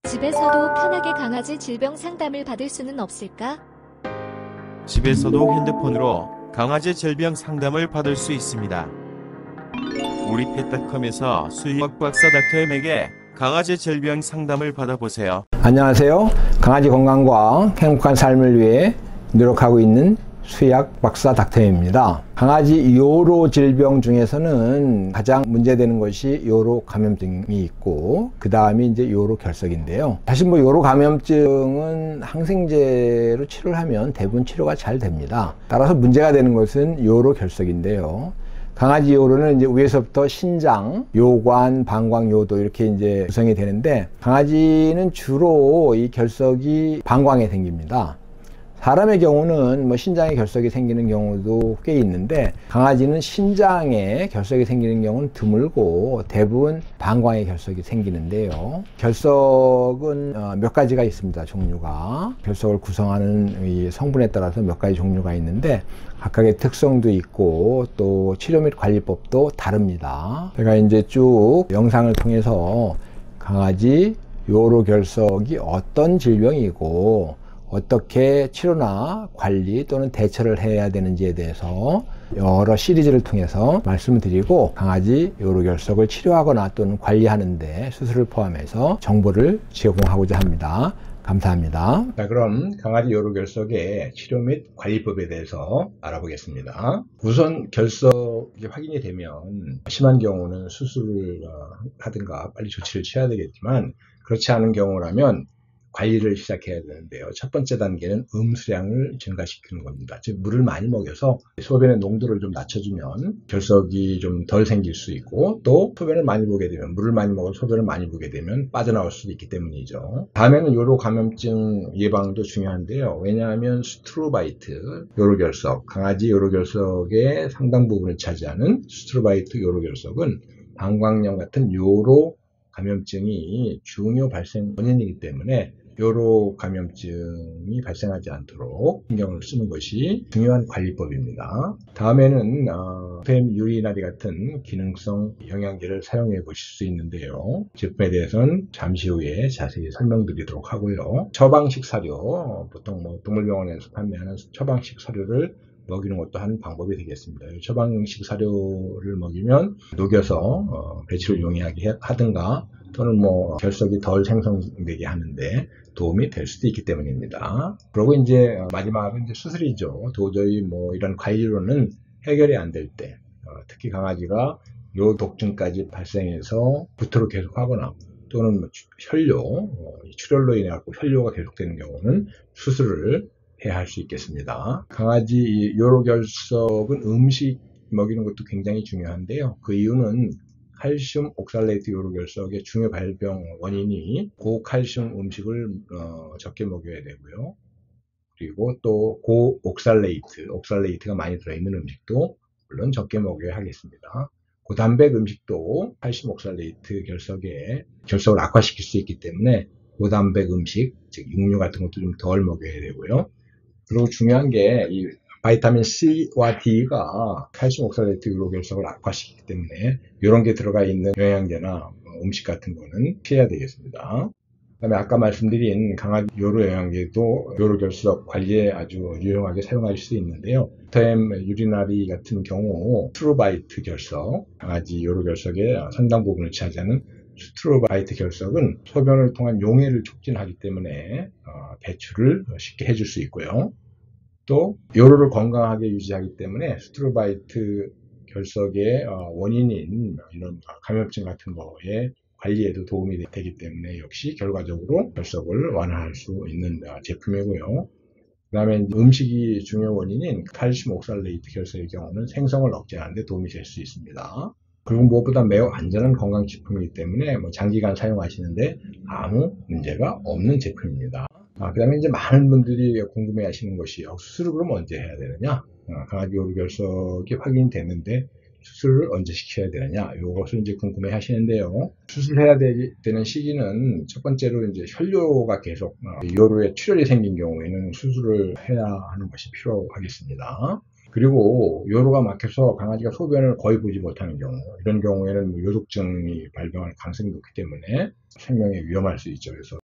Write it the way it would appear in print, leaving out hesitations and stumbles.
집에서도 편하게 강아지 질병 상담을 받을 수는 없을까? 집에서도 핸드폰으로 강아지 질병 상담을 받을 수 있습니다. 우리 펫닷컴에서 수의학 박사 닥터엠에게 강아지 질병 상담을 받아보세요. 안녕하세요. 강아지 건강과 행복한 삶을 위해 노력하고 있는 수의학 박사 닥터엠입니다. 강아지 요로 질병 중에서는 가장 문제되는 것이 요로 감염증이 있고, 그 다음이 이제 요로 결석인데요. 사실 요로 감염증은 항생제로 치료를 하면 대부분 치료가 잘 됩니다. 따라서 문제가 되는 것은 요로 결석인데요. 강아지 요로는 이제 위에서부터 신장, 요관, 방광, 요도 이렇게 이제 구성이 되는데, 강아지는 주로 이 결석이 방광에 생깁니다. 사람의 경우는 신장에 결석이 생기는 경우도 꽤 있는데, 강아지는 신장에 결석이 생기는 경우는 드물고 대부분 방광에 결석이 생기는데요. 결석은 몇 가지가 있습니다. 종류가. 결석을 구성하는 이 성분에 따라서 몇 가지 종류가 있는데, 각각의 특성도 있고 또 치료 및 관리법도 다릅니다. 제가 이제 쭉 영상을 통해서 강아지 요로 결석이 어떤 질병이고 어떻게 치료나 관리 또는 대처를 해야 되는지에 대해서 여러 시리즈를 통해서 말씀을 드리고, 강아지 요로 결석을 치료하거나 또는 관리하는데 수술을 포함해서 정보를 제공하고자 합니다. 감사합니다. 자, 그럼 강아지 요로 결석의 치료 및 관리법에 대해서 알아보겠습니다. 우선 결석이 확인이 되면 심한 경우는 수술을 하든가 빨리 조치를 취해야 되겠지만, 그렇지 않은 경우라면 관리를 시작해야 되는데요. 첫 번째 단계는 음수량을 증가시키는 겁니다. 즉, 물을 많이 먹여서 소변의 농도를 좀 낮춰주면 결석이 좀 덜 생길 수 있고, 또 소변을 많이 보게 되면, 물을 많이 먹어서 소변을 많이 보게 되면 빠져나올 수도 있기 때문이죠. 다음에는 요로 감염증 예방도 중요한데요. 왜냐하면 스트로바이트 요로 결석, 강아지 요로 결석의 상당 부분을 차지하는 스트로바이트 요로 결석은 방광염 같은 요로 감염증이 중요 발생 원인이기 때문에 요로 감염증이 발생하지 않도록 신경을 쓰는 것이 중요한 관리법입니다. 다음에는 유리나리 같은 기능성 영양제를 사용해 보실 수 있는데요. 제품에 대해서는 잠시 후에 자세히 설명드리도록 하고요. 처방식 사료, 보통 동물병원에서 판매하는 처방식 사료를 먹이는 것도 한 방법이 되겠습니다. 처방식 사료를 먹이면 녹여서 배출을 용이하게 하든가, 또는 결석이 덜 생성되게 하는데 도움이 될 수도 있기 때문입니다. 그리고 이제 마지막은 이제 수술이죠. 도저히 이런 관리로는 해결이 안 될 때, 특히 강아지가 요 독증까지 발생해서 구토를 계속하거나 또는 혈뇨, 출혈로 인해 갖고 혈뇨가 계속되는 경우는 수술을 해야 할 수 있겠습니다. 강아지 요로 결석은 음식 먹이는 것도 굉장히 중요한데요. 그 이유는 칼슘 옥살레이트 요로 결석의 중요 발병 원인이 고칼슘 음식을 적게 먹여야 되고요. 그리고 또 옥살레이트가 많이 들어있는 음식도 물론 적게 먹여야 하겠습니다. 고단백 음식도 칼슘 옥살레이트 결석을 악화시킬 수 있기 때문에 고단백 음식, 즉 육류 같은 것도 좀 덜 먹여야 되고요. 그리고 중요한 게 이 바이타민 C와 D가 칼슘 옥살레이트 요로 결석을 악화시키기 때문에 이런 게 들어가 있는 영양제나 음식 같은 거는 피해야 되겠습니다. 그다음에 아까 말씀드린 강아지 요로 영양제도 요로 결석 관리에 아주 유용하게 사용하실 수 있는데요. 유리나리 같은 경우 스트로바이트 결석, 강아지 요로 결석의 상당 부분을 차지하는 스트로바이트 결석은 소변을 통한 용해를 촉진하기 때문에 배출을 쉽게 해줄 수 있고요. 또 요로를 건강하게 유지하기 때문에 스트로바이트 결석의 원인인 이런 감염증 같은 거에 관리에도 도움이 되기 때문에 역시 결과적으로 결석을 완화할 수 있는 제품이고요. 그 다음에 음식이 중요 원인인 칼슘 옥살레이트 결석의 경우는 생성을 억제하는 데 도움이 될 수 있습니다. 그리고 무엇보다 매우 안전한 건강식품이기 때문에 장기간 사용하시는데 아무 문제가 없는 제품입니다. 그 다음에 이제 많은 분들이 궁금해 하시는 것이 수술을 그럼 언제 해야 되느냐? 강아지 요로 결석이 확인됐는데 수술을 언제 시켜야 되느냐? 이것을 이제 궁금해 하시는데요. 수술해야 되는 시기는 첫 번째로 이제 혈뇨가 계속 요로에 출혈이 생긴 경우에는 수술을 해야 하는 것이 필요하겠습니다. 그리고 요로가 막혀서 강아지가 소변을 거의 보지 못하는 경우, 이런 경우에는 요독증이 발병할 가능성이 높기 때문에 생명에 위험할 수 있죠. 그래서